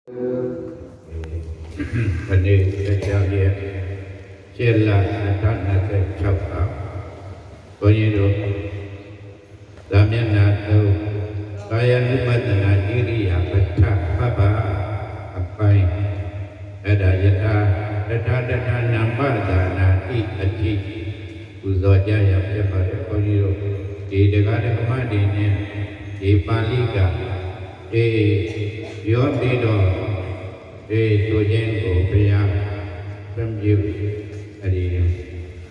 วันนี้จะเจ้าเยี่ยเจริญท่านนักชาวเขาคนยิ่งรู้สามีนาตูกายานุปัฏนาอิริยาบถะพระบาอภัยอดายตาตถานัมปะดานาอิอธิกุศลญาณเจ้าพระคนยิ่งรู้ดีเด็กอะไรก็มาดีเนี่ยดีปาลิกาย้อนดีดอตัวเองก็พยายามทำอยู่อะไรเนี่ย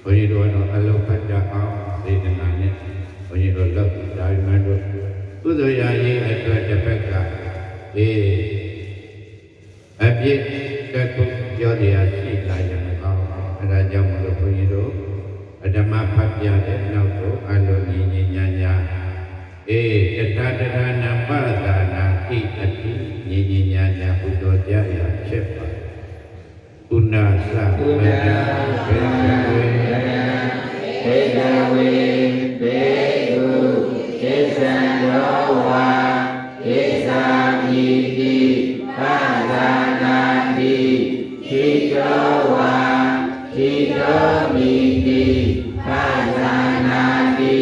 คนที่โดนอารมณ์พัดจะเอาในขณะนี้คนที่โดนเลิกได้มาด้วยผู้ตัวอย่างนี้ไอ้ตัวจะเป็นการอภิจะทุกยอดยาสีลายอย่างเขาอะไรจะมาดูคนที่ดูอาจจะมาพัดยาเด็กเราตัวอารมณ์ยิ่งใหญ่ใหญ่ตถานัมปะดานาอิอธิยิ่งใหญ่ใหญ่พุทธเจ้าอย่างเช่นปุณณาสัพเพเวเบกุเกสันโยวาเกสามิติปะดานาติทิโตวาทิโตมิติปะดานาติ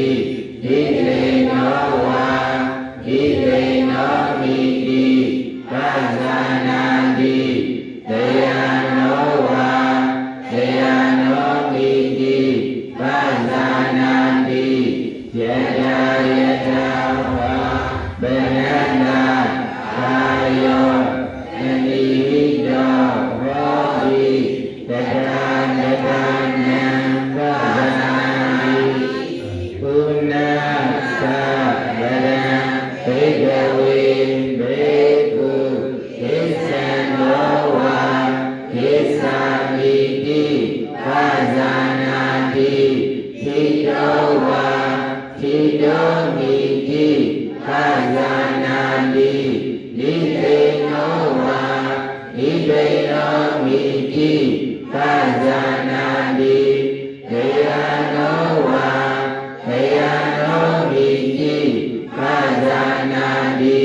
ทิเลโนวาทิเลโนมิติปะดานาติเตยาโนวาเตยาโนมิติปะดานาติยะยายะทาวาเบนะนาคายโยอนิวิโดโหติตถานัมปะดานาติปุณณาสัพเพเวเบกุเกสันโยวาเกสามิติปะดานาติทิโตวาทิโตมิติปะดานาตินิเตโนวานิเตโนมิติปะดานาติเตยาโนวาเตยาโนมิติปะดานาติ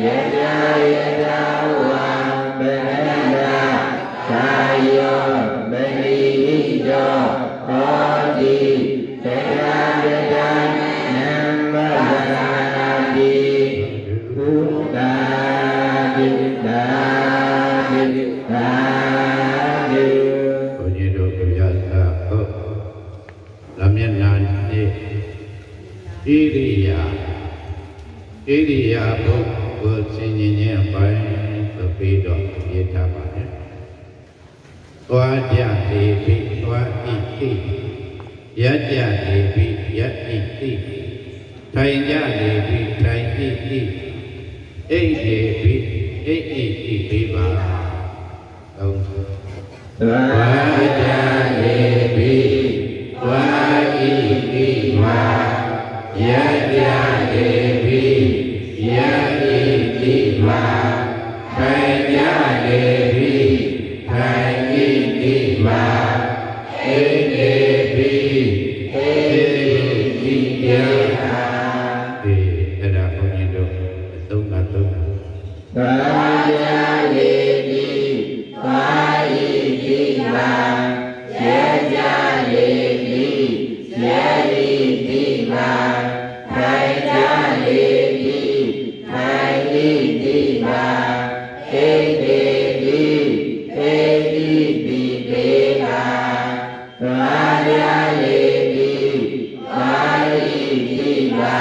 ยะยายะทาวาเบนะนาคายโยเบนิวิโดโหติตถานัมปะดานาติพุทธาติตาติตาติဘုန်းကြီးတို့ကြရတာဟုတ်လမျက်နှာနေဣရိယာပုဂ္ဂိုလ်စဉ်းဉ္ဇဉ်ပိုင်းသပိတော့ရေးထားပါတယ်သွားကြလေပြီသွားဣတိယက်ကြလေပြီယက်ဣတိထိုင်ကြလေပြီထိုင်ဣတိအိတ်လေပြီအိတ်ဣတိပြပါသုံးသွားကြလေပြီသွားဣတိဝါယက်ကြလေပြီယက်ဣတိဝါထိုင်ကြလေပြီထိုင်ဣတိဝါအိတ်လေပြီအိတ်ဣတိဟာအဲ့ဒါဘုန်းကြီးတို့သုံးတာသာကြလေပြီသာဣတိဝါယက်ကြလေပြီယက်ဣတိဝါထိုင်ကြလေပြီထိုင်ဣတိဝါအိတ်လေပြီအိတ်ဣတိပေပါသာကြလေပြီသာဣတိဝါ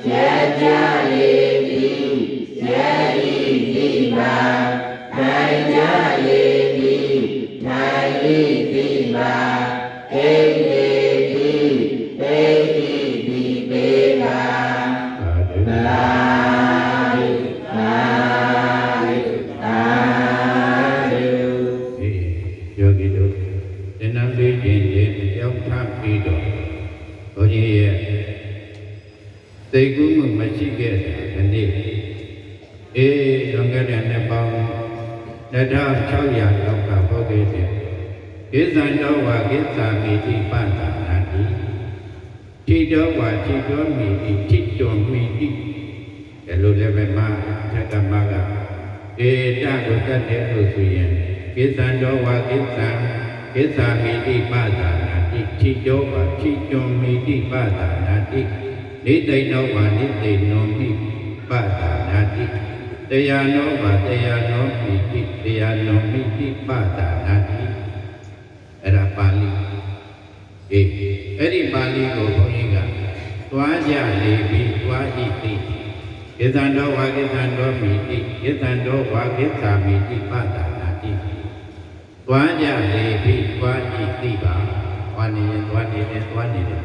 ယက်ကြလေပြီယက်ဣတိဝါထိုင်ကြလေပြီထိုင်ဣတိဝါအိတ်လေပြီအိတ်ဣတိပေပါသာယောဂီတို့သင်္นานလေးခြင်းရဲ့ရောက်ထပြီးတော့ဘုန်းကြီးရဲ့သိကူးမှုမရှိခဲ့တဲ့နေ့လွန်ခဲ့တဲ့နှစ်ပေါင်း2600လောက်ကဟောခဲ့တဲ့ကိစ္ဆံတော်ဝါကိစ္ဆာမိတိပန္နနာတိထိတော်ဝါထိတော်မိတိထိတော်မိတိဒီလိုလည်းပဲမှာသက္ကမက တာကိုတတ်တဲ့လို့ဆိုရင်ကိစ္ဆံတော်ဝါကိစ္ဆံကိစ္ဆာမိတိပသာနာတိချိကျောပါချိကျောမိတိပသာနာတိနေတိန်တော်ဝါနေတိန်နောမိပသာနာတိတရားနောဝါတရားနောမိတိတရားနောမိတိပသာနာတိအဲ့ဒါပါဠိအဲ့ဒီပါဠိကိုဘုန်းကြီးကသွားကြလေပြီးသွားဤတိကိစ္ဆံတော်ဝါကိစ္ဆံတော်မိတိကိစ္ဆံတော်ဝါကိစ္ဆာမိတိပသာနာတိသွားကြလေပြီးသွားဤတိပါသွားနေရင်သွားနေတယ်သွားနေတယ်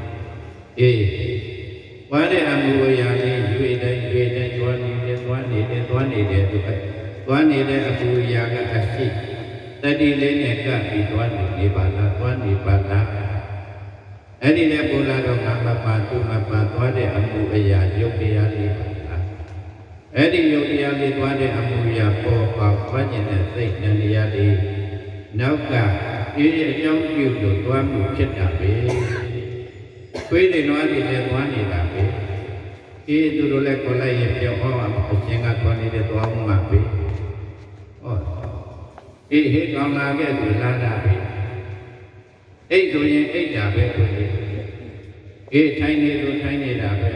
သွားတဲ့အမှုအရာလေးရွေတိုင်းသွားနေတယ်သွားနေတယ်သွားနေတယ်သူကသွားနေတဲ့အမှုအရာကအရှိတတိလေးနဲ့ကပ်ပြီးသွားနေပါလားသွားနေပါလားအဲ့ဒီနဲ့ပို့လာတော့ငါမပါသူမပါသွားတဲ့အမှုအရာရုပ်တရားလေးပါလားအဲ့ဒီရုပ်တရားလေးသွားတဲ့အမှုအရာပေါ်ပေါက်သွားခြင်းနဲ့စိတ်နဲ့တရားလေးနောက်ကအေးအကြောင်းပြုလို့သွားမှုဖြစ်တာပဲခွေးတွေနွားတွေလည်းသွားနေတာပဲအေးသူတို့လည်းကိုလိုက်ရင်ပြောဟောအရှင်ကသွားနေတဲ့သွားမှုမှာပဲဟောအေးဟေးကောင်းလာခဲ့သူလာတာပဲအိတ်ဆိုရင်အိတ်တာပဲခွေးတွေအေးထိုင်နေသူထိုင်နေတာပဲ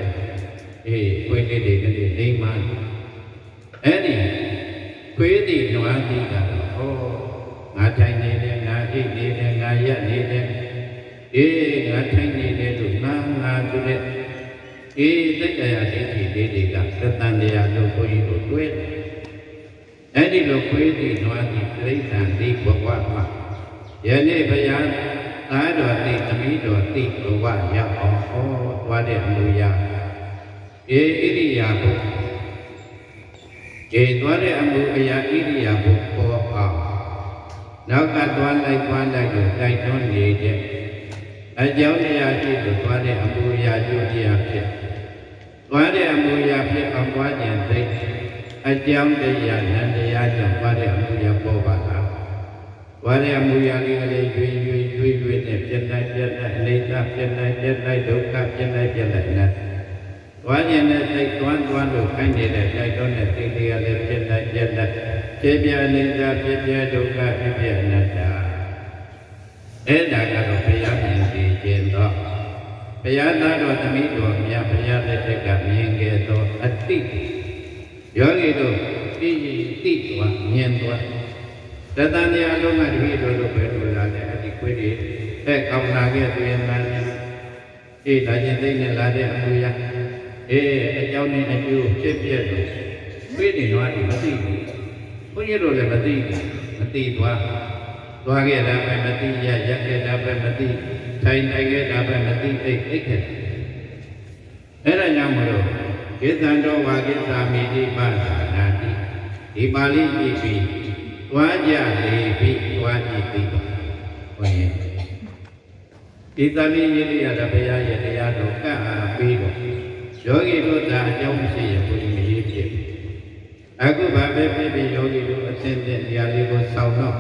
အေးခွေးလေးတွေကလေးလိမ့်မှအဲ့ဒီခွေးတွေနွားတွေကတော့ဟောငါထိုင်နေတယ်ငါအိတ်နေတယ်ငါရက်နေတယ်ငါထိုင်နေတယ်လို့ငါဆိုတဲ့သိက္ခာရဒိဋ္ဌိလေးတွေကသတ္တန်တရားလို့ကိုကြီးကိုတွဲတယ်အဲ့ဒီလိုခွေးသည်နွားသည်ပြိဿံသည်ဘဝမှာယနေ့ဘုရားသားတော်သည်သမီးတော်သည်ဘဝရောက်အောင်ဟောသွားတဲ့အမှုရာဣရိယာပုသွားတဲ့အမှုအရာဣရိယာပုပေါ်အောင်နောက်ကသွားလိုက်လို့တိုက်တွန်းနေတဲ့အကြောင်းတရားရှိလို့သွားတဲ့အမှုအရာကျိုးတရားဖြစ်သွားတဲ့အမှုအရာဖြစ်အောင်သွားခြင်းသိအကြောင်းတရားနန္တရားကြောင့်သွားတဲ့အမှုအရာပေါ်ပါလားသွားတဲ့အမှုအရာလေးကလေးရွေနဲ့ပြတ်လိုက်အနေသာပြတ်လိုက်ဒုက္ခပြတ်လိုက်နဲ့သွားခြင်းနဲ့စိတ်သွားလို့ခိုင်းနေတဲ့တိုက်တွန်းတဲ့စိတ်တွေကလည်းပြတ်လိုက်ဖြစ်ပြအနေသာဖြစ်ပြဒုက္ခဖြစ်ပြအနတ္တအဲ့ဒါကတော့ဘုရားမြင်သိခြင်းတော့ဘုရားသားတော်သမီးတော်မြတ်ဘုရားလက်ထက်ကမြင်ခဲ့သောအတိယောဂီတို့သိသွားမြင်သွားသတ္တန်တရားလုံးကတပည့်တော်တို့ပဲလို့လာတဲ့အတိခွေးတွေကောင်းလာခဲ့သူရင်မှန်ဒါချင်းသိနေလာတဲ့အမှုရအကြောင်းနဲ့အကျိုးဖြစ်ပြလို့ခွေးတွေတော့မသိဘူးဘုန်းကြီးတို့လည်းမသိသွားခဲ့တာပဲမသိရက်ခဲ့တာပဲမသိထိုင်ခဲ့တာပဲမသိအိတ်ခဲ့အဲ့ဒါကြောင့်မလို့ကိစ္ဆံတော်ဝါကိစ္ဆာမိတိပသာနာတိဒီပါဠိကြည့်ပြီးသွားကြလေပြီးသွားကြည့်သိပါဘုန်းကြီးဒီသတိရည်ရတာဘုရားရဲ့တရားတော်ကပ်အားပြီးတော့ယောဂီတို့သာအကြောင်းမရှိရင်ဘုရားမရေးဖြစ်အခုဘာပဲဖြစ်ဖြစ်ယောဂီတို့အစဉ်တဲ့တရားလေးကိုစောင့်တော့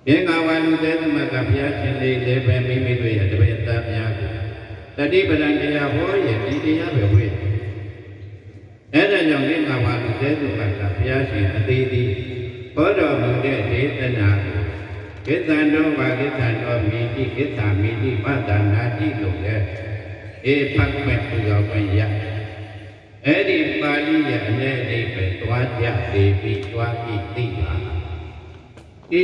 ဘင်္ဂဝါလူသေးသမကဘုရားရှင်လေးလည်းပဲမိမိတို့ရဲ့တပည့်သားများကိုတတိပဒံတရားဟောရင်ဒီတရားပဲဝေ့အဲ့ဒါကြောင့်ဘင်္ဂဝါလူသေးသမကဘုရားရှင်အသေးသေးဟောတော်မူတဲ့ဒေသနာကိုကိစ္ဆံတော်ဝါကိစ္ဆံတော်မိတိကိစ္ဆာမိတိပဒနာတိလို့လေဖတ်မဲ့သူတော်ကိုရအဲ့ဒီပါဠိရဲ့အနည်းလေးပဲသွားကြသေးပြီးသွားပြီးသိပါ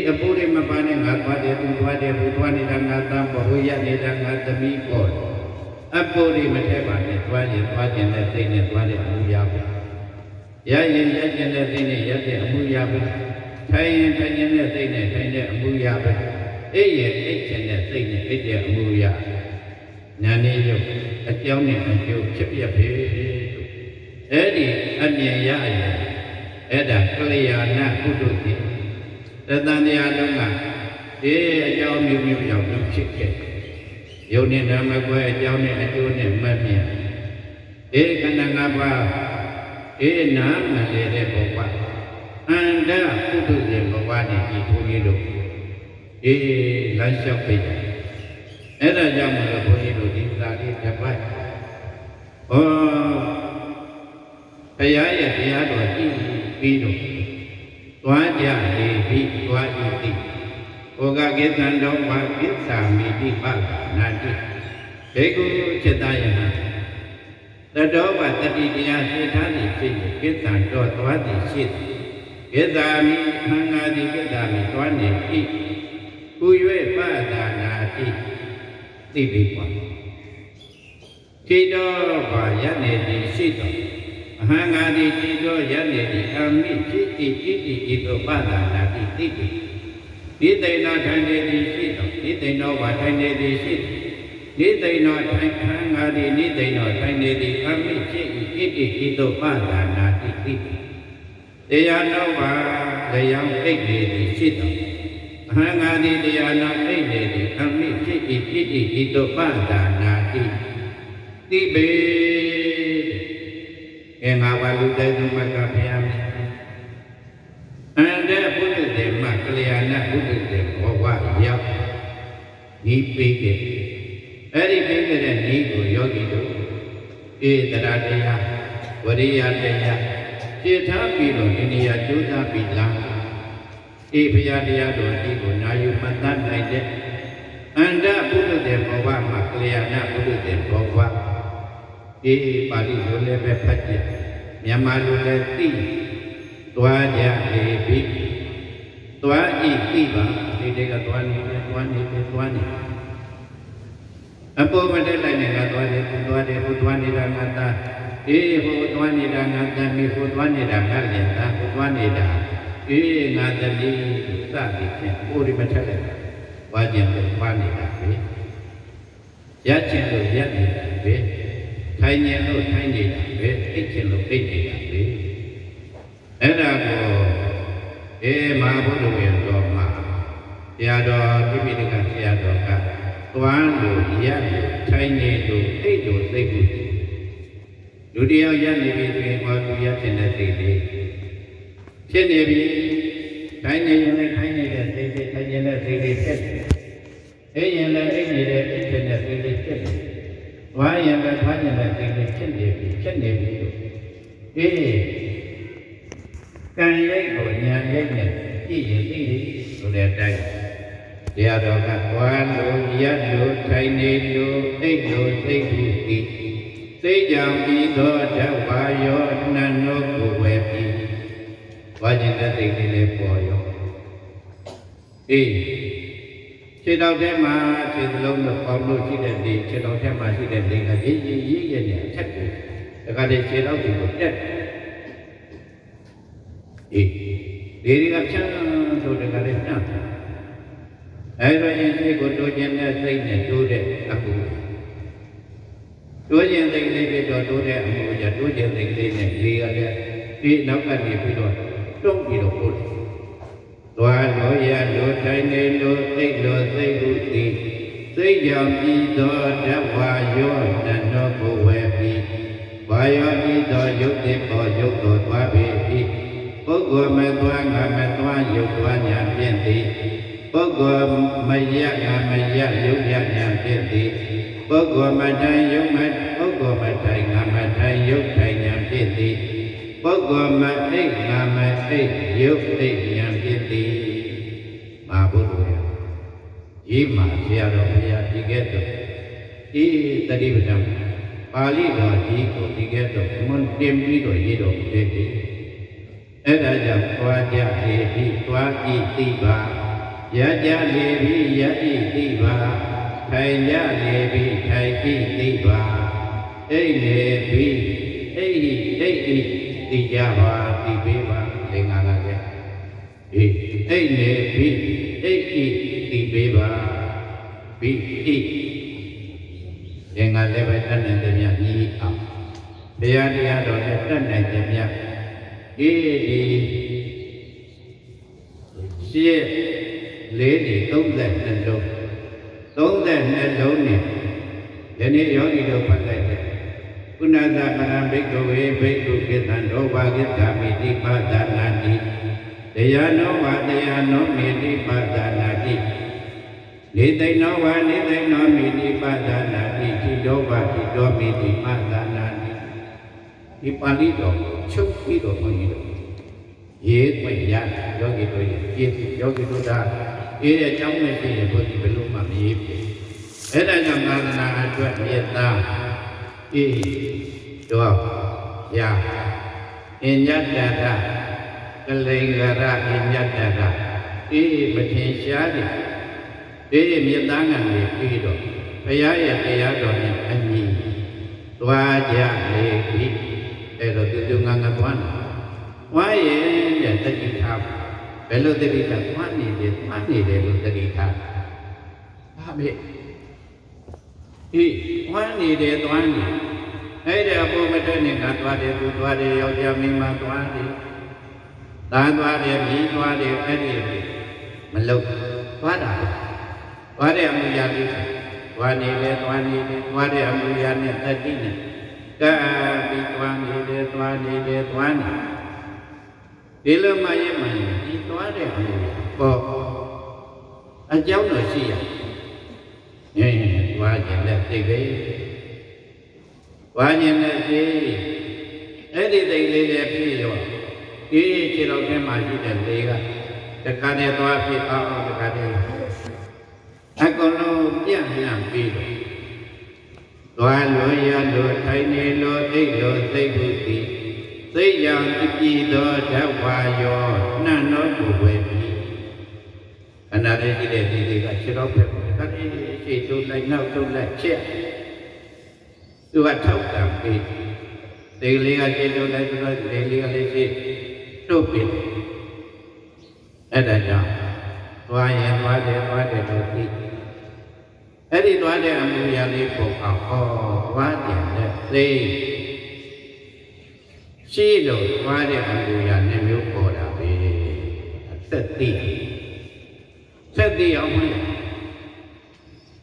အပူတွေမပါနဲ့ငါသွားတယ်သူသွားတယ်သူသွားနေတာငါသားဘဝရနေတာငါသမီးပေါ့အပူတွေမထက်ပါနဲ့သွားရင်သွားခြင်းနဲ့သိနဲ့သွားတဲ့အမှုရပါရရင်ရခြင်းနဲ့သိနဲ့ရတဲ့အမှုရပါထိုင်ရင်ထိုင်ခြင်းနဲ့သိနဲ့ထိုင်တဲ့အမှုရပါအိပ်ရင်အိပ်ခြင်းနဲ့သိနဲ့အိပ်တဲ့အမှုရနာနေရုပ်အကြောင်းနဲ့အကျိုးဖြစ်ပြပြီအဲ့ဒီအမြင်ရရင်အဲ့ဒါကလျာဏကုတုတိသတ္တန်တရားလုံးကအကြောင်းမျိုးကြောင့်ဖြစ်ခဲ့ယုံနဲ့ဓမ္မကွဲအကြောင်းနဲ့အကျိုးနဲ့မှတ်မြင်ခန္ဓာ၅ပါးနာမလည်းတဲ့ဘဝအန္တကုတုဇေဘဝနဲ့ဒီဘုန်းကြီးတို့လမ်းလျှောက်ပြတယ်အဲ့ဒါကြောင့်မလို့ဘုန်းကြီးတို့ဒီစာလေးတစ်ပိုက်ဘုရားရဲ့တရားတော်ကြည့်ပြီးတော့ သွားကြလေပြီသွားဤတိဩဃကိသံတော်ဝါကိသာမိတိပသနာတိဘေကုจิตယနာတတောပတတိတရားသိထားသည်ဖြစ်၍ကိသံတော်သွားသည်ရှိသည်ကိသာမိဟံငါသည်ကိသာမိသွားနေ၏ကု၍ပသနာတိသိပြီကွာခြေတော်ဘာရနေသည်ရှိတော်အဟံငါသည်ခြေတော်ရနေသည်အမိဖြစ်၏ဤသို့ပသနာတိသိပြီဒီသိဏထိုင်နေသည်ရှိတော်ဒီသိဏဘာထိုင်နေသည်ရှိဒီသိဏထိုင်ဟံငါသည်ဒီသိဏထိုင်နေသည်အမိဖြစ်၏ဤသို့ပသနာတိသိပြီတရားတော်ဘာလျောင်းအိတ်နေသည်ရှိတော်အဟံငါသည်တရားတော်အိတ်နေသည်အမိဖြစ်၏ဤသို့ပသနာတိသိပေငါဘာလူတဲ့သူမကဖျားမယ်အန္တဘုဒ္ဓတေမကလျာဏဘုဒ္ဓတေဘောဝရောက်ဤပေးခဲ့အဲ့ဒီပေးခဲ့တဲ့ဤကိုယောဂီတို့ဧတရာတရားဝရိယတရားရှင်းထားပြီးတော့ဒီနေရာကြိုးစားပြီးလာဧဘုရားတရားတော်ဒီကိုနာယူမှတ်သားနိုင်တဲ့အန္တဘုဒ္ဓတေဘောဝမှာကလျာဏဘုဒ္ဓတေဘောဝပါဠိလိုလည်းပဲဖတ်ကြမြန်မာလိုလည်းသိသွားကြလေပြီသွားဤသိပါဒီတက်ကသွားနေတယ်သွားနေတယ်သွားနေအပေါ်မတက်လိုက်နဲ့ငါသွားတယ်သူသွားတယ်ဟိုသွားနေတာငါသားဟိုသွားနေတာငါသမီးဟိုသွားနေတာငါလင်သားဟိုသွားနေတာငါသမီးစသည်ဖြင့်ဟိုဒီမထက်လိုက်ဝါကျင်လို့သွားနေတာပဲရချင်လို့ရနေတာပဲထိုင်နေလို့ထိုင်နေတာပဲအိတ်ချင်လို့အိတ်နေတာပဲအဲ့ဒါကိုမဟာဘုဒ္ဓဝေတော်မှာဆရာတော်တိပိဋကဆရာတော်ကသွားလို့ရလို့ထိုင်နေလို့အိတ်လို့သိဘူးလူတယောက်ရနေပြီဆိုရင်ဟောသူရချင်တဲ့စိတ်လေးဖြစ်နေပြီထိုင်နေရင်လည်းထိုင်နေတဲ့စိတ်လေးထိုင်နေတဲ့စိတ်လေးဖြစ်တယ်အိတ်ရင်လည်းအိတ်နေတဲ့အိတ်ချင်တဲ့စိတ်လေးဖြစ်တယ်ဝါရင်လည်းဖားရင်လည်းသိနေဖြစ်နေပြီလို့ကံရိပ်ကိုညာရိပ်နဲ့ကြည့်ရင်သိတယ်ဆိုတဲ့အတိုင်းတရားတော်ကဝါလို့ရလို့ထိုင်နေလို့အိတ်လို့သိခုသိသိကြောင့်ပြီးသောဓဝါယောနန္နောကိုဝယ်ပြီးဝါကျင်တဲ့သိလေးပေါ်ရောခြေတော်ထဲမှာခြေစလုံးနဲ့ပေါင်းလို့ရှိတဲ့ဒီခြေတော်ထဲမှာရှိတဲ့ဒီကရေးရနေအထက်ကိုဒါကတည်းခြေတော်ကိုတက်ဒီတွေကချမ်းဆိုတကလည်းနှံ့အဲ့တော့ရင်စိတ်ကိုတိုးခြင်းနဲ့စိတ်နဲ့တိုးတဲ့အမှုတိုးခြင်းစိတ်လေးပြီးတော့တိုးတဲ့အမှုကြတိုးခြင်းစိတ်လေးနဲ့ဒီကလည်းဒီနောက်ကနေပြီးတော့တွုံးပြီးတော့ပို့သွားလို့ရလို့ထိုင်နေလို့သိလို့သိဟုသည်သိကြောင့်ပြီးသောဓဝါယောနန္နောကိုဝယ်ပြီးဘာယောပြီးသောယုတ်တိပေါ်ယုတ်တော်သွားပြီပုဂ္ဂိုလ်မသွားငါမသွားယုတ်သွားညာဖြင့်သည်ပုဂ္ဂိုလ်မရငါမရယုတ်ရညာဖြင့်သည်ပုဂ္ဂိုလ်မထိုင်ယုတ်မပုဂ္ဂိုလ်မထိုင်ငါမထိုင်ယုတ်ထိုင်ညာဖြင့်သည်ပုဂ္ဂိုလ်မအိတ်ငါမအိတ်ယုတ်အိတ်ညာဖြင့်သည်မာဘုဒ္ဓဝေဤမှာဆရာတော်ဘုရားဒီကဲ့သို့ဤတတိပဒံပါဠိတော်ဒီကိုဒီကဲ့သို့မွန်းတင်ပြီးတော့ရေးတော်မူတဲ့ဒီအဲ့ဒါကြောင့်သွားကြလေပြီးသွားဤသိပါရကြလေပြီးရဤသိပါထိုင်ကြလေပြီးထိုင်ဤသိပါအိတ်လေပြီးအိတ်ဤသိကြပါသိပေးပါသင်္ဃာလာကြအိတ်လေပြီးအိတ်ဤသိပေးပါပြီးဤသင်္ဃာလည်းပဲတတ်နိုင်တဲ့မြတ်ဤအောင်တရားတရားတော်နဲ့တတ်နိုင်တဲ့မြတ်ဒီရှင်းလေးနေ32လုံးနဲ့ယနေ့ယောဂီတို့ဖတ်လိုက်တဲ့ကုဏသပရံဘိက္ခဝေဘိက္ခုကိသံဒောဘာကိသာမိတိပါဒနာတိတရားနောဝတရားနောမေတိပါဒနာတိနေသိဏောဝနေသိဏောမေတိပါဒနာတိတိတောဘာတိတောမေတိပါဒနာတိဒီပါဠိတော်ချုပ်ပြီးတော့ဘုန်းကြီးတို့ရ ရေးခွင့်ရယောဂီတို့ရဲ့ပြည့်စုံယောဂီတို့ဒါအေးတဲ့အကြောင်းနဲ့ပြည့်ရင်ဘုရားဘယ်လိုမှမရေးပြအဲ့ဒါကြောင့်သာသနာအတွက်မေတ္တာအေးတော့ရာအညတ္တရကလိန်္ဂရအညတ္တရအေးမထင်ရှားတယ်အေးမေတ္တာငံလေးပြီးတော့ဘုရားရဲ့တရားတော်နဲ့အညီသွားကြလေပြီအဲ့တော့သူငါသွားတယ်ဝါရဲ့တတိထားဘယ်လိုတတိထားသွားနေတယ်လို့တတိထားဟာမေအေးဝါနေတယ်သွားနေအဲ့ဒါအပေါ်မတက်နေကသွားတယ်သူသွားတယ်ယောက်ျားမိန်းမသွားတယ်သားသွားတယ်မိန်းသွားတယ်အဲ့ဒီမလုပ်သွားတာသွားတဲ့အမှုရာလေးသွားနေတယ်သွားတဲ့အမှုရာနဲ့တတိနဲ့ကပ်ပြီးသွားနေတယ်ဒီလိုမှရင်ဒီသွားတဲ့အမှုပေါ့အကြောင်းတော့ရှိရသွားခြင်းနဲ့သိပဲသွားခြင်းနဲ့သိအဲ့ဒီသိလေးတွေဖြစ်ရောဒီခြေတော်ထဲမှာရှိတဲ့လေကတခါတည်းသွားဖြစ်အောင်တခါတည်းအကုန်လုံးပြန့်နှံ့ပြီးတော့သွားလို့ရလို့ထိုင်နေလို့အိတ်လို့သိဖို့ဒီသိရောင်ကြည်သောဓဝါယောနှံ့သောကိုယ်ပဲပြီးခဏတည်းရှိတဲ့ဒီတွေကခြေတော်ဖက်ခဏတည်းရှေ့တိုးလိုက်နောက်တိုးလိုက်ချက်သူကထောက်တာပြီးဒီလေးကရှေ့တိုးလိုက်ပြီးတော့ဒီလေးကလည်းရှေ့တိုးပြီးအဲ့ဒါကြောင့်သွားရင်သွားတယ်လို့ပြီးအဲ့ဒီသွားတဲ့အမှုရာလေးပုံအောင်သွားတယ်နဲ့သိရှိလို့သွားတဲ့အမှုရာနဲ့မျိုးပေါ်တာပဲသက်သိအောင်မလဲ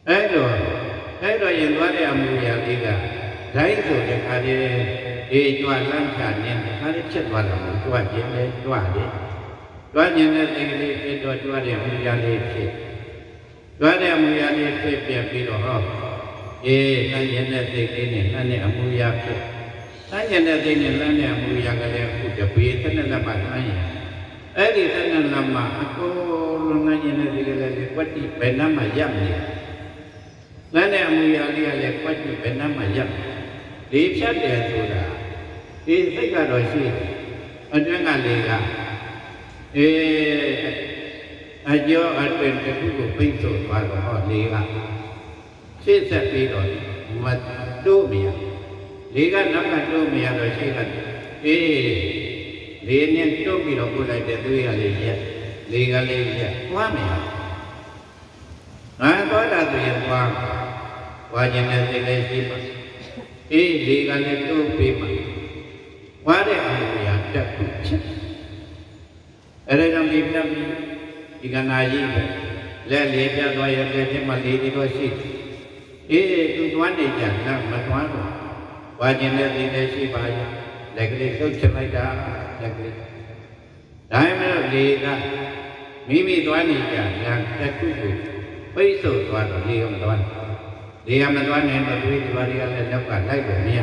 အဲ့တော့ရင်သွားတဲ့အမှုရာလေးကဓာတ်ဆိုတဲ့ခါတည်းအေးကြွလန်းချနေတဲ့ခါတည်းချက်သွားတယ်ကြွခြင်းနဲ့ကြွတယ်ကြွခြင်းနဲ့သိကလေးဖြစ်တော့ကြွတဲ့အမှုရာလေးဖြစ်ကြွတဲ့အမှုရာလေးဖြစ်ပြပြီးတော့ဟောအေးနှံ့ခြင်းနဲ့သိကလေးနဲ့နှံ့တဲ့အမှုရာဖြစ်နှံ့ခြင်းနဲ့သိနဲ့နှံ့တဲ့အမှုရာကလည်းအခုတပေသနဲ့လက်မှနှံ့ရင်အဲ့ဒီသနဲ့လက်မှအကုန်လုံးနှံ့ခြင်းနဲ့သိကလေးဝတ္တိဘယ်နှမှာရပ်နေလမ်းတဲ့အမူအရာလေးကလည်းကွက်ပြီးဘယ်နှမှာရပ်ဒီဖြတ်တယ်ဆိုတာဒီစိတ်ကတော့ရှိအတွင်းကလေးကအကျော်အတွင်းတစ်ခုကိုပိတ်ဆို့သွားတော့ဟောလေးကရှေ့ဆက်ပြီးတော့မတိုးမရလေးကနောက်ကတိုးမရတော့ရှေ့ကလေးနဲ့တိုးပြီးတော့ပို့လိုက်တဲ့သွေးကလေးရက်လေးကလေးရက်သွားမရငါသွားတာဆိုရင်သွားဝါကျင်တဲ့စိတ်လေးရှိပါလေးကလည်းတိုးပြီးပါဝါတဲ့အမှုရာတက်ဖို့ချက်အဲ့ဒါကြောင့်ဒီပြတ်ပြီးဒီကနာကြီးပဲလက်လေးပြတ်သွားရတဲ့ဒီမှာလေးတွေတော့ရှိသူသွားနေကြလားမသွားတော့ဝါကျင်တဲ့စိတ်လေးရှိပါရဲ့လက်ကလေးလှုပ်ချလိုက်တာလက်ကလေးဒါမှမဟုတ်လေးကမိမိသွားနေကြလားတက်ခုကိုပိတ်ဆို့သွားတော့လေးကမသွားဘူးဒီကမသွားနိုင်တော့တွေးဒီပါတွေကလည်းနောက်ကလိုက်လို့မရ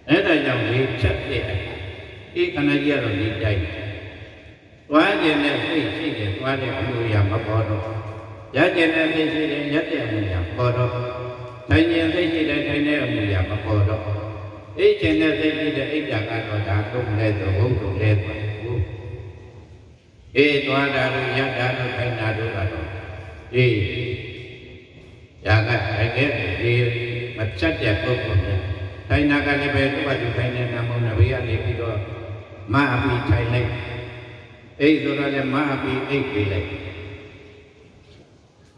အဲ့ဒါကြောင့်လေးချက်ပြည့်ခဏကြီးကတော့လေးတိုက်သွားခြင်းနဲ့စိတ်ရှိတယ်သွားတဲ့အမှုရာမပေါ်တော့ရခြင်းနဲ့စိတ်ရှိတယ်ရက်တဲ့အမှုရာပေါ်တော့ထိုင်ခြင်းစိတ်ရှိတယ်ထိုင်တဲ့အမှုရာမပေါ်တော့အိတ်ခြင်းနဲ့စိတ်ရှိတဲ့အိတ်တာကတော့ဒါကုန်လဲတော့ဘုံကုန်လဲတော့သွားတာလို့ရက်တာလို့ထိုင်တာတို့ကတော့ရာကထိုင်တဲ့ဒီမချက်တဲ့ပုဂ္ဂိုလ်များထိုင်နာကလည်းပဲသူ့ဘာသူထိုင်နေတာမဟုတ်ဘူးဘေးကနေပြီးတော့မအပိထိုင်လိုက်အိတ်ဆိုတော့လည်းမအပိအိတ်ပေးလိုက်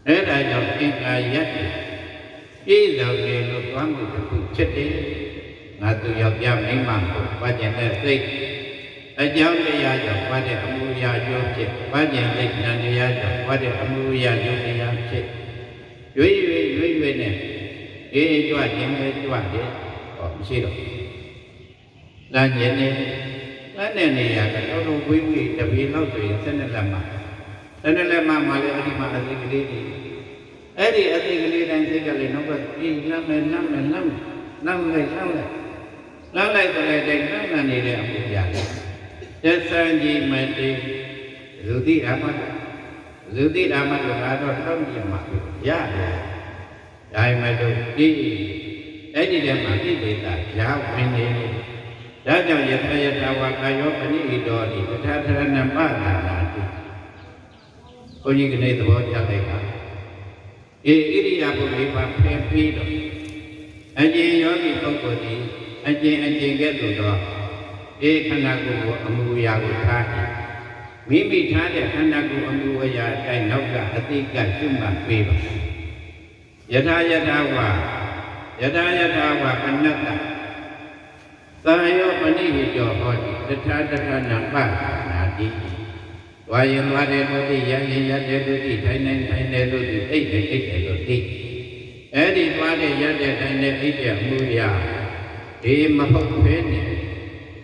အဲ့ဒါကြောင့်အင်္ဂါရက်ပြည်တော်လေလို့သွားမှုတစ်ခုချက်တယ်ငါသူယောက်ျားမိန်းမကိုဘာကျင်တဲ့စိတ်အကြောင်းတရားကြောင့်ဘာတဲ့အမှုရာကျိုးဖြစ်ဘာကျင်စိတ်ဉာဏ်တရားကြောင့်ဘာတဲ့အမှုရာကျိုးတရားဖြစ်ရွေ့နဲ့ကြွခြင်းပဲကြွတယ်ဟောမရှိတော့လမ်းကျင်နေလမ်းတဲ့နေရာကတော့ဝိဝိတပီလောက်ဆိုရင်12လက်မှာလည်းမှလည်းအဒီမှာအသိကလေးတွေအဲ့ဒီအသိကလေးတိုင်းစိတ်ကလေးနောက်ကလမ်းမယ်လိုက်ဆိုတဲ့တိုင်းလမ်းနေတဲ့အမှုရတယ် သက်ဆန်းကြီးမတေလူတိဓမ္မလူတိဓမ္မကတော့တော့ပြမှာရတယ်ဒါမှမဟုတ်ဒီအဲ့ဒီထဲမှာပြိဋ္ဌာရာဝင်နေဒါကြောင့်ယထယထဝါကာယောပဏိဣတောတိပဋ္ဌာထရဏပဒါနာတိဘုန်းကြီးကနေသဘောကျလိုက်တာဣရိယာပုလေးပါဖယ်ပြီးတော့အကျဉ်ယောဂီပုဂ္ဂိုလ်ဒီအကျဉ်ကဲ့သို့သောခန္ဓာကိုယ်ကိုအမှုအရာကိုထားမိမိထားတဲ့ခန္ဓာကိုယ်အမှုအရာအတိုင်းနောက်ကအတိကကျွတ်မှတ်ပေးပါယထာယထာဝါပဏတ္တသာယောပဏိဟိတောဟောတိတထာတထာနံပနာတိဝါယံဝါရေတို့တိယံယတ္တေတို့တိထိုင်နေတို့တိအိတ်တယ်တို့တိအဲ့ဒီသွားတဲ့ရတဲ့ထိုင်တဲ့အိတ်တဲ့အမှုအရာဒီမဟုတ်ဘဲနဲ့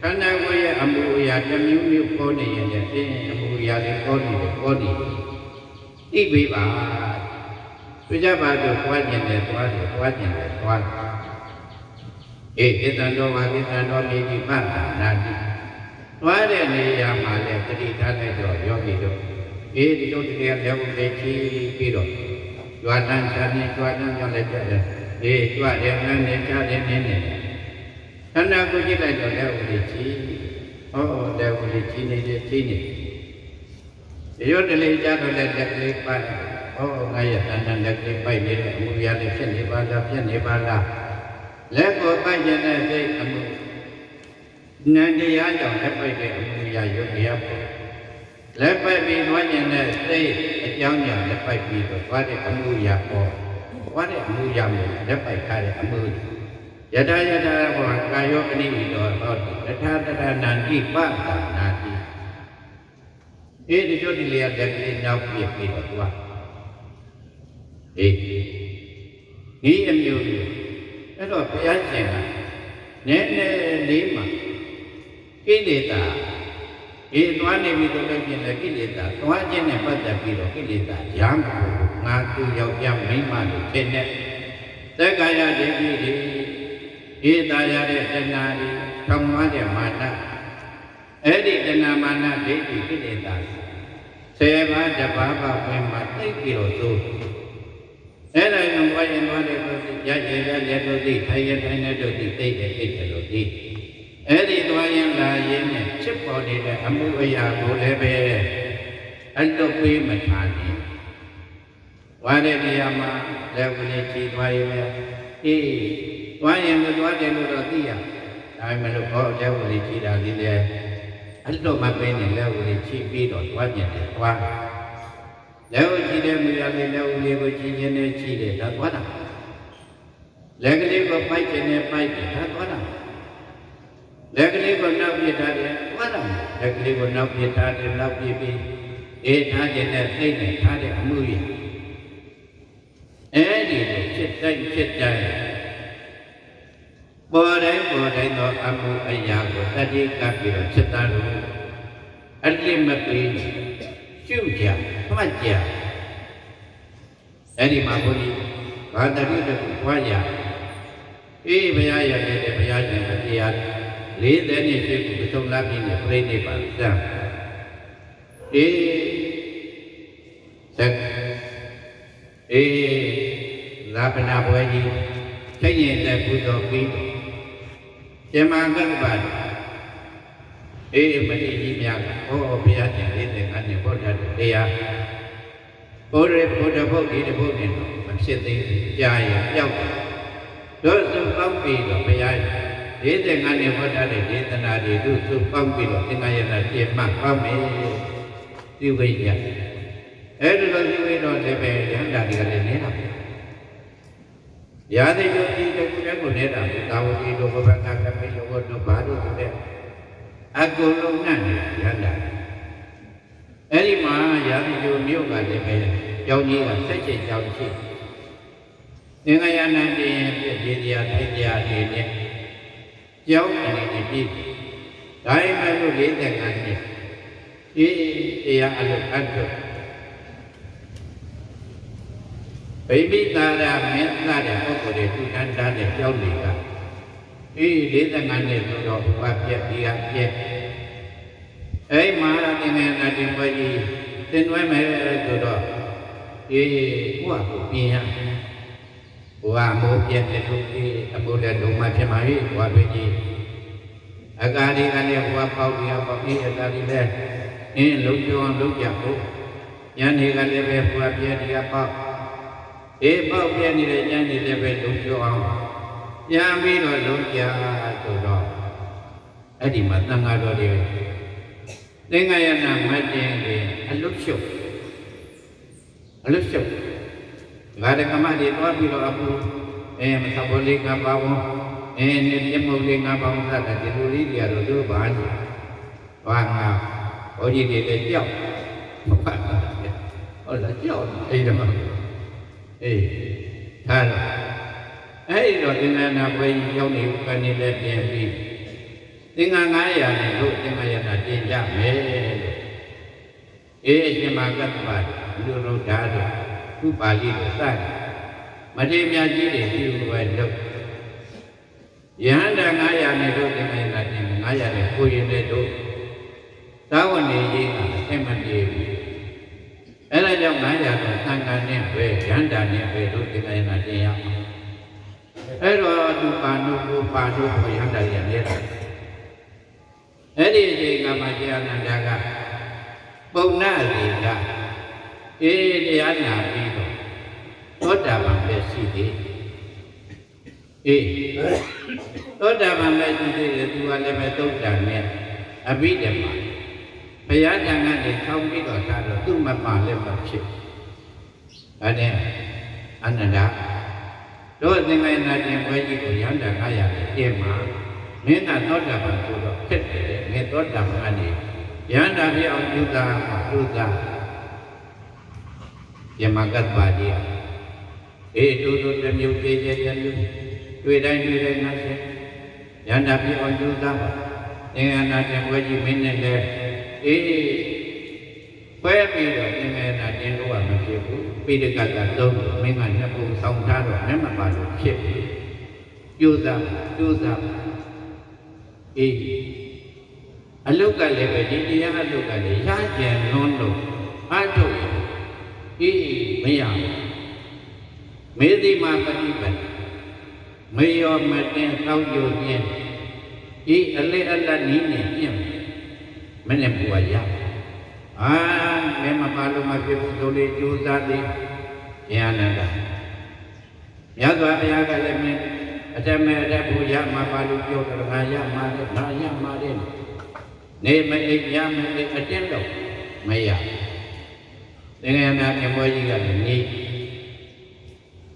ခန္ဓာကိုယ်ရဲ့အမှုအရာတစ်မျိုးမျိုးပေါ်နေရင်လည်းအမှုအရာတွေပေါ်နေတယ်သိပေးပါပြကြပါတော့သွားကျင်တယ်သွားတယ်ဣတံတော်ဝါကိတံတော်မိတိပတ္တနာတိသွားတဲ့နေရာမှာလည်းတတိထားလိုက်တော့ယောဂီတို့ဒီတို့တရားလည်းဘုရားကြီးပြီးတော့ကြွားတန်းချာနေကြွားတန်းကြောင့်လည်းကြွတယ်ကြွားတယ်နန်းနေချတယ်နေခန္ဓာကိုယ်ကြည့်လိုက်တော့လည်းဘုရားကြီးလည်းဘုရားကြီးနေတယ်ကြီးနေရုပ်တလေးကြတော့လည်းလက်ကလေးပါငါရဲ့တဏ္ဍလက်ကလေးပိုက်နေတယ်အမှုရလည်းဖြစ်နေပါလားလက်ကိုပိုက်ခြင်းနဲ့စိတ်အမှုနန္တရားကြောင့်လက်ပိုက်တဲ့အမှုရယုတ်တရားပေါ့လက်ပိုက်ပြီးသွားခြင်းနဲ့စိတ်အကြောင်းကြောင့်လက်ပိုက်ပြီးတော့သွားတဲ့အမှုရပေါ့သွားတဲ့အမှုရမယ်လက်ပိုက်ထားတဲ့အမှုယထာဘောကာယောပဏိတောဟောတိတထာတထာနန္တိပတ္တနာတိဒီကျိုးဒီလေးရတဲ့နောက်ပြည့်ပြီးတော့သွားဒီအမျိုးမျိုးအဲ့တော့ဘုရားရှင်ကနည်းနည်းလေးမှာကိလေသာသွားနေပြီဆိုလို့ပြင်လေကိလေသာသွားခြင်းနဲ့ပတ်သက်ပြီးတော့ကိလေသာရမ်းဖို့ငါသူယောက်ျားမိန်းမတို့ဖြစ်နေသက္ကာယဒိဋ္ဌိတွေသာရတဲ့တဏှာတွေထောင်မွားတဲ့မာနအဲ့ဒီတဏှာမာနဒိဋ္ဌိကိလေသာ10ပါးတပါးပါဝင်မှာသိပြီးတော့သို့အဲ့ဒါကြောင့်ဝါရင်သွားတဲ့တို့ရရဲ့တို့သိထိုင်ရထိုင်တဲ့တို့သိသိတယ်လို့သိအဲ့ဒီသွားရင်လာရင်နဲ့ဖြစ်ပေါ်နေတဲ့အမှုအရာကိုလည်းပဲအဲ့လိုပေးမထားနဲ့ဝါတဲ့နေရာမှာလည်းဝင်ကြည့်သွားရင်သွားရင်သွားတယ်လို့တော့သိရဒါပေမဲ့လို့လည်းဝင်ကြည့်တာဒီလေအဲ့လိုမပေးနဲ့လည်းဝင်ကြည့်ပြီးတော့သွားပြန်တယ်သွားလည်းကြည့်တဲ့မူရလေးလည်းဦးလေးကိုကြည့်ခြင်းနဲ့ကြည့်တယ်ဒါသွားတာလက်ကလေးကိုပိုက်ခြင်းနဲ့ပိုက်တယ်ဒါသွားတာလက်ကလေးကိုနောက်ပြထားတယ်သွားတာလက်ကလေးကိုနောက်ပြထားတယ်နောက်ပြပြီးထားခြင်းနဲ့သိနေထားတဲ့အမှုရအဲ့ဒီလိုဖြစ်တိုင်းပေါ်တိုင်းသောအမှုအရာကိုတတိကပ်ပြီးတော့ဖြစ်သားလို့အလိမပေးကျုပ်ကြမှတ်ကြအဲ့ဒီမှာဘုန်းကြီးဘာတတိတခုခွာရဘုရားရတဲ့ဘုရားရှင်တရား40နှစ်ရှိခုသုံးလပြည့်နဲ့ပြိဋိဘံစံလာပနာဘွယ်ကြီးသိရင်တဲ့ဘုသောပြီးကျမကပ်ပါမတိကြီးများကဘုရားရှင်40ခန်းနဲ့ဘုရားတရားဘုရားဘုဒ္ဓဘုရားဒီဘုရားနဲ့မဖြစ်သေးကြာရင်ပြောက်တယ်တို့စုပေါင်းပြီးတော့ဘုရား40ခန်းနဲ့ဘုရားတဲ့ဒေသနာတွေတို့စုပေါင်းပြီးတော့သင်္ဃာယနာပြည့်မှတ်ပါမယ်ဒီဝိညာဉ်အဲ့ဒီလိုဒီဝိတော့လည်းပဲရဟန္တာတွေကလည်းနေတာရာဇိတို့ဒီတခုတည်းကိုနေတာသာဝတိတို့ဘဗနာကမေယောတို့ဘာတို့ဆိုတဲ့အကုန်လုံးနဲ့ရဟန္တာအဲ့ဒီမှာရာဇိတို့မြို့ကလည်းပဲကြောင်းကြီးကဆက်ချက်ကြောင်းရှိသင်္ဃာယနာတည်ရင်ပြည့်တရားထိုင်တရားတွေနဲ့ကြောင်းအနေနဲ့ပြီးဒါမှမဟုတ်45နှစ်တရားအလုပ်အပ်ဗိမိတာရမင်းသားတဲ့ပုဂ္ဂိုလ်တွေသူတန်းတားတဲ့ကြောင်းတွေက45နှစ်ဆိုတော့ဘာပြက်ဒီကပြက် ấy mà là thế này là chuyện bởi vì tên nói mấy từ đó thì của bia của một viên thì lúc đi một lần đúng mà phải mấy của cái gì aga đi anh em qua bao đi ta đi lên nên lúc cho lúc giặc lúc nhà này anh em về qua bia đi bao bao bia đi lên nhà này về lúc cho ông nhà mi rồi lúc giặc từ đó ấy thì mà tăng ai rồi đi đến ngày nào mai tiền thì anh lúc chụp gak ada kamar di luar bila aku masa boleh ngapau dia mau boleh ngapau tak ada dulu dia dulu banyak wang oh jadi dia jauh apa oh lah jauh dah kan rồi dengan apa yang ni bukan ni dia ni dengan ayah ni tu dengan ayah nanti jamin semangat baik dulu dah tu balik besar macam yang jadi tu buat yang ada ayah ni tu dengan nanti ayah ni kuih ni tu tahu ni jika emang dia ada yang ayah tu tangga ni yang dah ni tu dengan nanti yang tu panu yang dah yang ni jadi jika macam anda dah Buna liga, dia nabi tu, toda mampu sih, toda mampu sih tu ada betul jangan, abi demam, payah jangan dikau ni kau tahu tu mampu lepas sih, ada, anda, tu dengan nanti bagi tu yang dah kaya demam, ni nak toda mampu tu, cete, ni toda mampu yang dah dia juga yang makan baju itu demi ujian dua nasi yang dah dia juga dengan nasi baju minyak pergi dengan nasi luar masih pergi dekat tu dengan nasi pun sangkar memang baru siap juga Alu kali berjadi yang alu kali saja nondo, aduh, meyam, mesti mati ber, meyam mati kau jualnya, Allah ni yang mana buaya, memang malu masih boleh jual di, yang ada, ya kalau ada buaya malu jual raya malu. Ni yang macam tu, maya. Dengan anak yang boleh juga ni,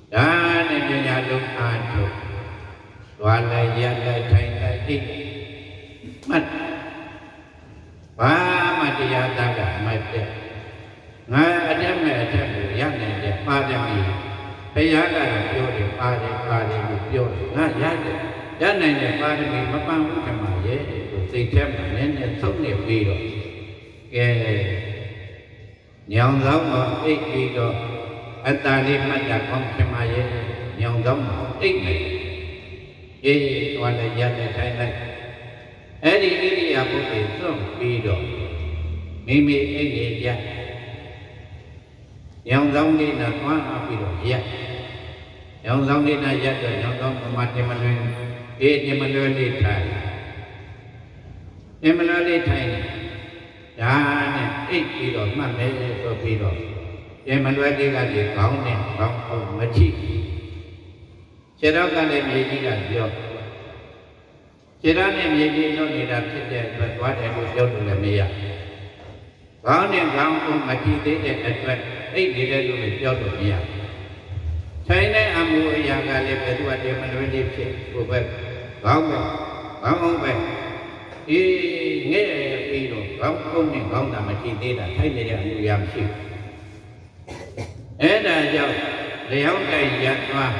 dan yang nyaluk adu, walai yang lain, mat, mati yang tak mati. Ada yang ni pada ni, payah kan jodi pada jodi, yang ni pada ni apa macam mana? Thì thêm nên tốt nghiệp đi rồi, cái nhon giống mà ít đi rồi, anh ta đi mà đặt con xem ai vậy, nhon giống ít này, cái toàn là dân này thay này, ấy đi à cũng phải tốt đi rồi, mi ấy gì vậy, nhon giống đi là quá đi rồi vậy, nhon giống đi là vậy rồi nhon giống mà thì mình lên đi thay. Em nói đi thầy, đã nè, ít đi rồi mà mấy tôi đi rồi, em nói đi cái gì con nè, con mà chi, cái đó cái này gì đi làm gì, cái đó này gì nó đi làm cái gì, và quá để tôi cho được làm gì à, con nè con mà chi thế để vậy, ít đi đây tôi cho được gì à, thấy này amu yang cái này phải tôi để mình nói đi chơi, của vậy, con không vậy. Nghe đi rồi không nên không làm mà chi tiết là thấy này là người làm gì, thế là giờ léo cây giặt qua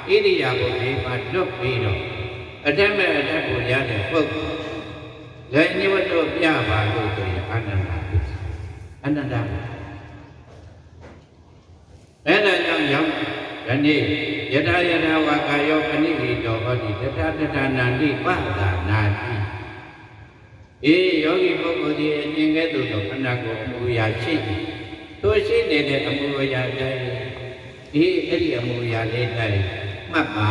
đi vào bộ gì mà nước đi rồi, ở trên này ở trên bộ gia đình phương, vậy như vậy tôi gia bà tôi anh làm thế là nhân giống cái này giờ ra qua cái cái này thì rồi thì ta nàn đi quá là nàn đi ယောဂီပုဂ္ဂိုလ်ဒီအရှင်ကဲ့သို့သောခန္ဓာကိုယ်အမှုရာရှိတို့ရှိနေတဲ့အမှုရာတိုင်းအဲ့ဒီအမှုရာလေးတိုင်းမှတ်ပါ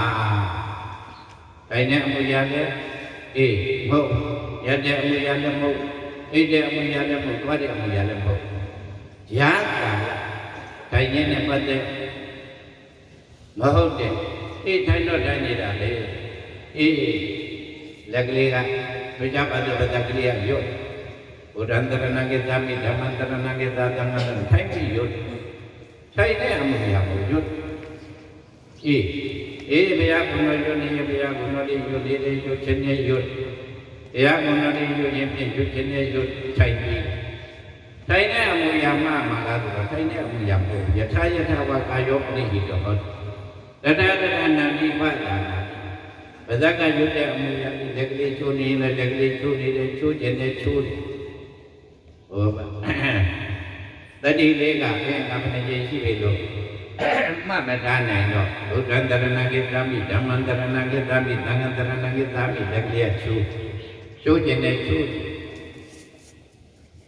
ဒါနဲ့အမှုရာလည်းမဟုတ်ရတဲ့အမှုရာလည်းမဟုတ်အိတ်တဲ့အမှုရာလည်းမဟုတ်သွားတဲ့အမှုရာလည်းမဟုတ်ရာတာဒါနဲ့ပတ်သက်မဟုတ်တဲ့ထိုင်တော့တိုင်းနေတာလေလက်ကလေးကဝိဇ္ဇာပတ္တပတ္တကလေးကရွတ်ဘုဒ္ဓံတရဏဂေသမိဓမ္မံတရဏဂေသသံဃာံထိုင်ပြီးရွတ်ထိုင်တဲ့အမှုရာကိုရွတ်ဘုရားကုဏရွတ်နေဘုရားကုဏလေးရွတ်လေးရွတ်ခြင်းနဲ့ရွတ်ဘုရားကုဏလေးရွတ်ရင်ဖြင့်ရွတ်ခြင်းနဲ့ရွတ်ထိုင်ပြီးထိုင်တဲ့အမှုရာမှမှာလားဆိုတော့ထိုင်တဲ့အမှုရာမဟုတ်ယထာယထာဝကာယောပရိဟိတောဟောတတတတနာတိပတာပဇက်ကရွတ်တဲ့အမှုရာဒီလက်ကလေးချိုးနေလည်းလက်ကလေးချိုးနေတယ်ချိုးခြင်းနဲ့ချိုးတယ်ဟောပါတတိလေးကကမ္မနေရှိပြီလို့မှတ်မထားနိုင်တော့ဘုဒ္ဓံတရဏဂေသမိဓမ္မံတရဏဂေသမိသံဃံတရဏဂေသမိလက်ကလေးချိုးခြင်းနဲ့ချိုး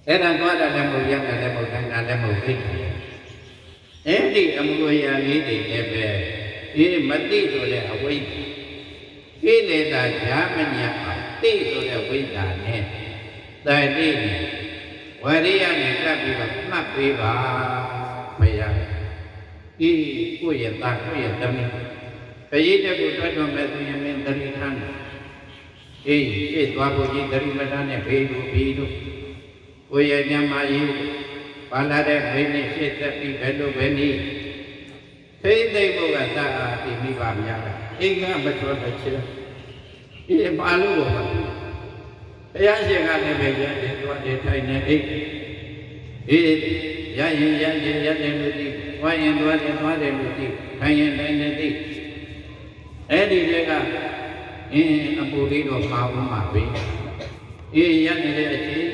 အဲ့ဒါသွားတာလည်းမဟုတ်ရတာလည်းမဟုတ်ခိုင်းတာလည်းမဟုတ်သိအဲ့ဒီအမှုရာလေးတွေလည်းပဲမတိဆိုတဲ့အဝိဇ္ဇာကိလေသာဓာမညာတိဆိုတဲ့ဝိဇ္ဇာနဲ့တိုင်တိနဲ့ဝရိယနဲ့ကပ်ပြီးတော့မှတ်ပေးပါမရကိုယ့်ရဲ့သားကိုယ့်ရဲ့သမီးခရီးတစ်ခုထွက်တော့မဲ့သူရင်မင်းတတိထမ်းရှေ့သွားဖို့ကြီးတတိမထမ်းနဲ့ဘေးတို့ကိုယ့်ရဲ့ညမကြီးပါလာတဲ့ဘေးနဲ့ရှေ့သက်ပြီးဘယ်လိုပဲနည်းသိသိဖို့ကသာအမိပါများတာအိမ်ကမတော်တဲ့ချေပါလို့ပါဘုရားရှင်ကလည်းပဲရတယ်သွားတယ်ထိုင်နေအိမ်ရရင်ရတယ်လို့သိသွားရင်သွားတယ်လို့သိထိုင်ရင်ထိုင်နေသိအဲ့ဒီတွေကအပူလေးတော့ပါဦးမှာပဲရနေတဲ့အချိန်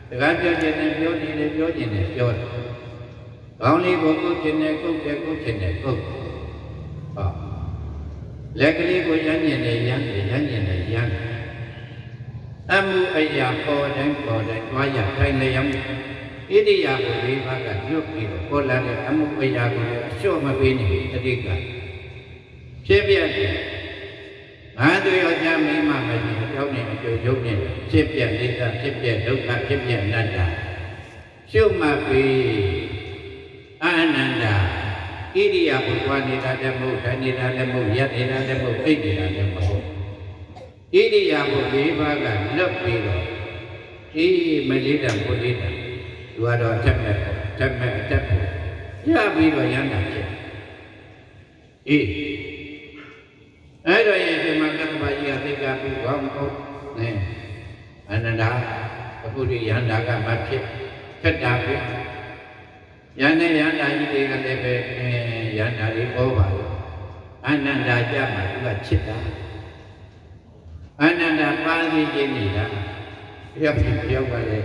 စကားပြောခြင်းနဲ့ပြောနေတယ်ပြောခြင်းနဲ့ပြောတယ်ကောင်းလေးကိုကုတ်ခြင်းနဲ့ကုတ်တယ်ကုတ်ခြင်းနဲ့ကုတ်လက်ကလေးကိုရမ်းကျင်တယ်ရမ်းကျင်တယ်ရမ်းအမှုအရာပေါ်တိုင်းသွားရထိုင်လျောင်းဣတိယကို၄ပါးကညွတ်ပြီးတော့ပေါ်လာတဲ့အမှုအရာကိုအလျှော့မပေးနေအတိတ်ကဖြစ်ပြတယ်ငါတို့ယောက်ျားမိန်းမမရှိကြောက်နေအကျိုးရုပ်နဲ့ဖြစ်ပြနေတာဖြစ်ပြဒုက္ခဖြစ်ပြအနတ္တရှုမှတ်ပြီးအာနန္ဒာဣရိယာပုသွားနေတာလည်းမဟုတ်ထိုင်နေတာလည်းမဟုတ်ရပ်နေတာလည်းမဟုတ်အိပ်နေတာလည်းမဟုတ်ဣရိယာပု၄ပါးကလွတ်ပြီးတော့မလေးတာပုလေးတာသူကတော့ထက်မဲ့အတက်ဖို့ရပြီးတော့ရမ်းတာဖြစ်အဲ့တော့ယေဒီမှာကတ္တဗကြီးကသိက္ခာပြုကောင်းဟုတ်အနန္ဒာအခုဒီယန္တာကမဖြစ်ခက်တာပဲယန္တာကြီးတွေကလည်းပဲယန္တာလေးပေါ်ပါလို့အနန္ဒာကြမှာသူကချစ်တာအနန္ဒာပါးစီခြင်းနေတာရောက်ပါလေ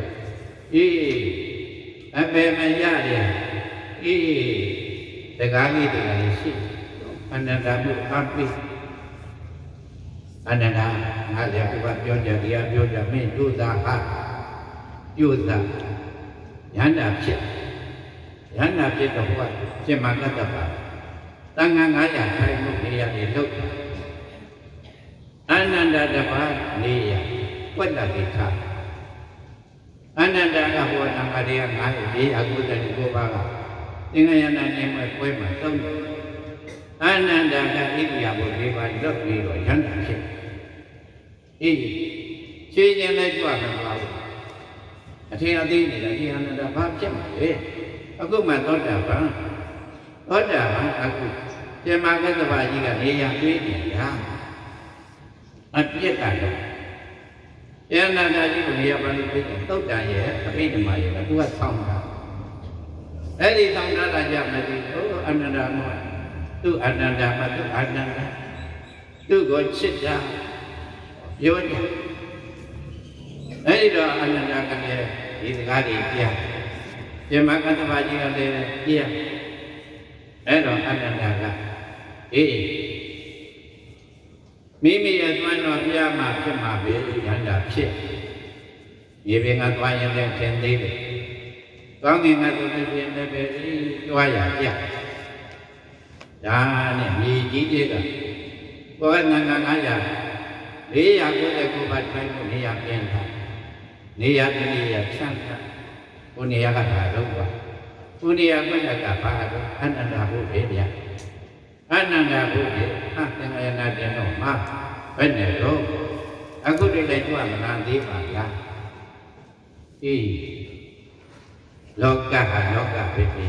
အပေမရတယ်တကားကြီးတွေကလည်းရှိအနန္ဒာမှုအပိအနန္ဒာငါလည်းဘုရားပြောကြတရားပြောကြမင်းတို့သာဟာပြုသာယန္တာဖြစ်တော့ဘုရားရှင်မကတ္တပါတန်ခါ900ထိုင်မှုနေရတယ်လို့အနန္ဒာတပါးနေရဝတ္တတိခအနန္ဒာကဘုရားတန်ခါတရား499ပါးကသင်္ခါယနာနေမဲ့ပွဲမှာသုံးတယ်အနန္ဒာကဣရိယာပု၄ပါးလွတ်ပြီးတော့ယန္တာဖြစ်ခြေခြင်းလည်းကြွမှာပါဘူးအထင်အသေးနေတာဒီအနန္ဒာဘာဖြစ်မှာလဲအခုမှသောတာပန်အခုပြမကတ္တဗကြီးကနေရာတွေးနေတာအပြစ်ကတော့အနန္ဒာကြီးကိုနေရာပါလို့ပြောတယ်သုတ်တန်ရဲ့အဘိဓမ္မာရဲ့သူကဆောင်းတာအဲ့ဒီဆောင်းတာကြမသိဘူးအနန္ဒာမသူအနန္ဒာမသူအနန္ဒာသူကိုချစ်တာပြောတယ်အဲ့ဒီတော့အနန္ဒာကလည်းဒီစကားတွေပြပြမကတ္တဗကြီးကလည်းပြအဲ့တော့အနန္ဒာက မိမိရဲ့သွမ်းတော်ပြမှဖြစ်မှာပဲရန္တာဖြစ်ရေပင်ကသွားရင်လည်းသင်သေးတယ်ကောင်းကင်ကသူလည်းပြင်လည်းပဲတွားရပြဒါနဲ့မြေကြီးတွေကဘောကနန္ဒ900 499ပါးထိုင်လို့နေရပြန်တာနေရတနေရချမ်းသာကိုနေရကတာတော့ပါကိုနေရဘက်ကပါတော့အနန္တဘုရားဗျာအနန္တဘုရားဟာသင်္ဃာယနာတင်တော့မှာဘယ်နဲ့တော့အခုတည်းလည်းကြွမလားသေးပါလားအေးလောကဟာလောကပဲပြီ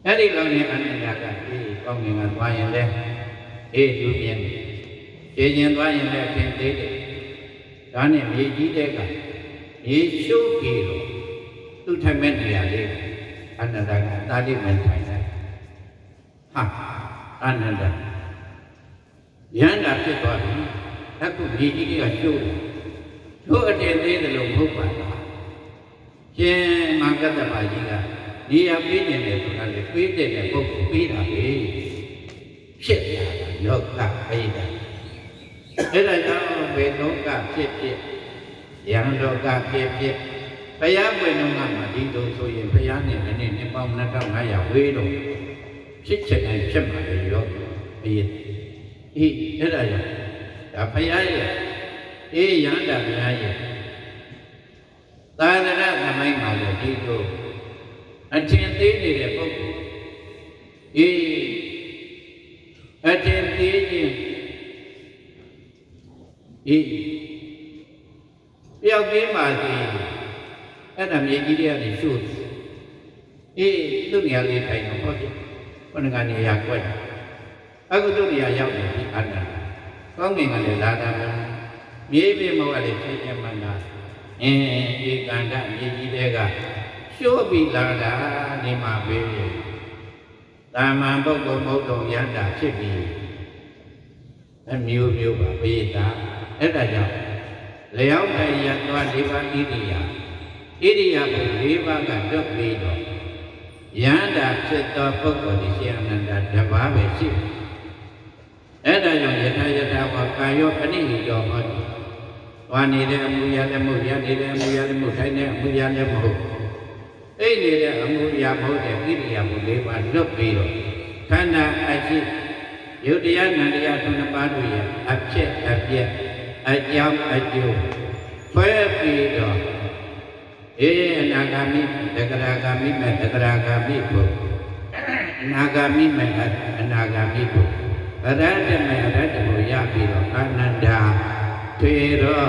အဲ့ဒီလောကအနန္တကအေးကောင်းငင်ကသွားရင်လည်းအေးသူမြင်တယ်ရှင်သွားရင်လည်းသင်သေးတယ်ဒါနဲ့မြေကြီးတဲ့ကမြေရှုပ်ပြီးတော့သူ့ထိုင်မဲ့နေရာလေးအနန္တကတာလိမထိုင်တယ်ဟာအနန္တရန္တာဖြစ်သွားပြီအခုမြေကြီးကရှုပ်တယ်တို့အတင်သေးတယ်လို့မဟုတ်ပါလားရှင်မင်္ဂတပါကြီးကနေရာပေးနေတယ်ဆိုတာလေပေးတဲ့ပုဂ္ဂိုလ်ပေးတာပဲဖြစ်လာတာလောကပေးတာအဲ့ဒါကြောင့်ဘယ်လောကဖြစ်ဖြစ်ယံလောကဖြစ်ဖြစ်ဘုရားပွင့်တော်မှာဒီလိုဆိုရင်ဘုရားနဲ့လည်းနှစ်ပေါင်း2500ဝေးတော့ဖြစ်ချက်တိုင်းဖြစ်မှာလေရောအေးအဲ့ဒါကြောင့်ဒါဘုရားရဲ့အေးရဟန္တာဘုရားရဲ့သာသနာ့သမိုင်းမှာလည်းဒီလိုအထင်သေးနေတဲ့ပုဂ္ဂိုလ်အေးအထင်သေးခြင်းအေးတယောက်သေးပါသေးအဲ့ဒါမြေကြီးတွေကနေရှုပ်အေးသူ့နေရာလေးထိုင်တော့ဟုတ်ပြီခုနကနေရာကွက်အခုသူ့နေရာရောက်နေပြီအနန္တကောင်းကင်ကလည်းလာတာပဲမြေပြင်မောကလည်းဖြစ်ခြင်းမှန်တာဒီကန္တမြေကြီးတွေကရှုပ်ပြီးလာတာနေမှာပဲတာမန်ပုဂ္ဂိုလ်မဟုတ်တော့ရန္တာဖြစ်ပြီးအမျိုးမျိုးပါပေတာအဲ့ဒါကြောင့်လျောက်တဲ့ရသွား၄ပါးဣရိယာကို၄ပါးကတွက်ပြီးတော့ယန္တာဖြစ်သောပုဂ္ဂိုလ်ဒီရှင်အနန္တတပါးပဲရှိတယ်အဲ့ဒါကြောင့်ယထာဝကာယောပဏိဟိတောဟောတိဝါနေတဲ့အမှုရလည်းမဟုတ်ရနေတဲ့အမှုရလည်းမဟုတ်ထိုင်တဲ့အမှုရလည်းမဟုတ်အိတ်နေတဲ့အမှုရမဟုတ်တဲ့ဣရိယာပု၄ပါးလွတ်ပြီးတော့ခန္ဓာအရှိယုတ်တရားနန္တရားခုနှစ်ပါးတို့ရဲ့အဖြစ်အပျက်အကြောင်းအကျိုးဆွဲပြီးတော့အနာဂါမိတဂရဂါမိမဲ့တဂရဂါမိဘုအနာဂါမိမဲ့အနာဂါမိဘုအရဟတမဲ့အရဟတကိုရပြီးတော့အာနန္ဒာထေရော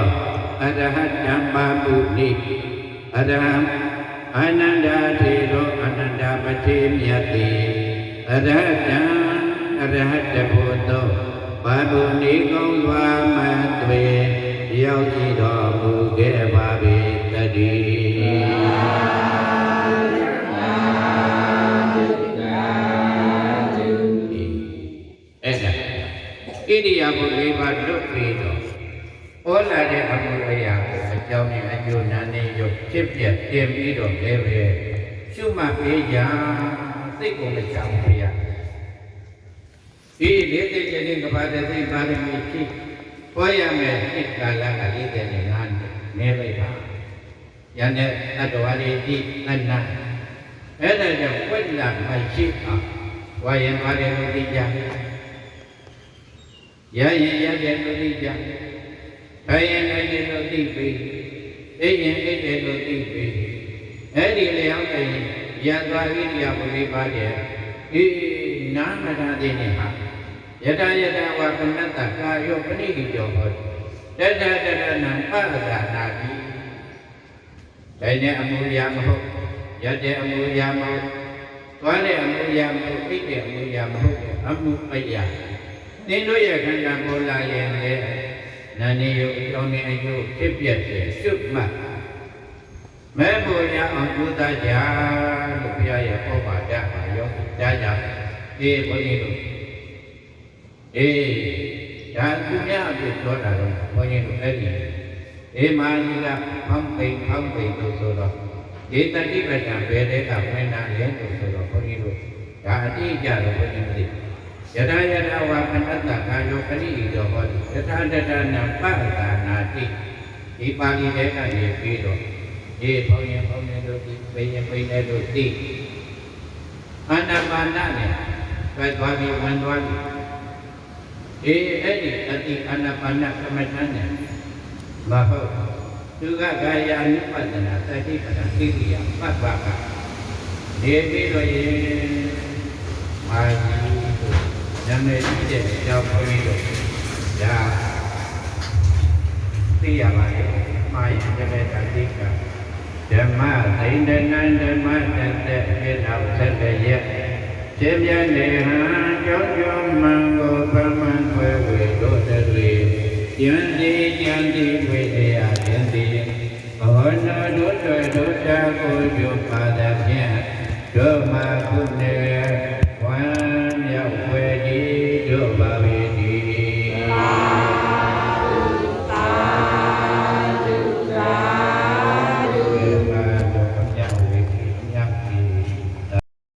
အရဟတံပါပုနိအရဟံအာနန္ဒာထေရောအာနန္ဒာပတိမြတ်တိအရဟတံအရဟတဘုသောဘာပုနိကုံစွာမသွေရောက်ကြည့်တော်မူခဲ့ပါပေတည်းအဲ့ဒါဣရိယာပု၄ပါးလွတ်ပြီးတော့ဟောလာတဲ့အမှုအရာကိုအကြောင်းနဲ့အကျိုးနာနေရုပ်ဖြစ်ပြတင်ပြီးတော့လည်းပဲရှုမှတ်ပေးကြစိတ်ကိုမချဘူးဗျာဒီလေးသိတဲ့ကဘာတဲ့သိပါရမီဖြစ်ဟောရမယ်စိတ်ကာလက45နေလိုက်ပါယန္တဲ့တတ္တဝါတွေဒီအနတ်အဲ့ဒါကြောင့်ဝိလာမရှိအောင်ဝါရင်ပါတယ်လို့သိကြရရင်ရတယ်လို့သိကြဘယ်ရင်လည်းလို့သိပြီအိရင်အိတယ်လို့သိပြီအဲ့ဒီလျောင်းတဲ့ရသွားဣရိယာပု၄ပါးရဲ့နာမနာသေးနေဟာယတဝါကနတ္တကာယောပဏိဟိတောဟောတတနံပရဇာနာတိဒါနဲ့အမှုရာမဟုတ်ရတဲ့အမှုရာမဟုတ်သွားတဲ့အမှုရာမဟုတ်သိတဲ့အမှုရာမဟုတ်အမှုအရာသင်တို့ရဲ့ခန္ဓာကိုယ်လာရင်လေနာနေယုအကြောင်းနဲ့အကျိုးဖြစ်ပြတဲ့ရှုမှတ်မဲဖို့ရအောင်ကြိုးစားကြလို့ဘုရားရဲ့ဟောပါတတ်ပါရောကြားကြဒီဘုန်းကြီးတို့ဒါသူများအဖြစ်ပြောတာတော့ဘုန်းကြီးတို့အဲ့ဒီမာကြီးကဖောင်းပိန်လို့ဆိုတော့ဒီတတိပဋ္ဌာန်ဘယ်တဲ့ကဝင်တာလဲလို့ဆိုတော့ဘုန်းကြီးတို့ဒါအတိအကျတော့ဘုန်းကြီးတို့သိ ယထာယထာဝကနတ္တကာယောပရိယောဟောတိယထာတတနာပတ္တာနာတိဒီပါဠိထဲကနေပြီးတော့ဒီဘုံရင်တို့ဒီပိရင်တို့သိအာနာပါနနဲ့ပဲသွားပြီးဝင်သွားပြီးအဲ့ဒီအတိအာနာပါနကမ္မဋ္ဌာန်းနဲ့မဟုတ်သူကကာယ ानु ပတနာသတိပဋ္ဌာန်သိရိယပပ္ပကနေပြီးတော့မာကြီးတို့ဉာဏ်နဲ့ကြည့်တဲ့အကြောင်းဘုန်းကြီးတို့ဒါသိရပါလေမာရင်တည်းတာသိကဓမ္မသိန္ဒနံဓမ္မတတ္တဧနောသက်တရဲ့ခြေမြတ်နေဟံကြောင့်ကြောင့်မံကိုပမံွယ်ဝေတို့တည်းယံတိယံတိဝိတယယံတိဘောနောတို့တို့တာကိုပြုပါဒ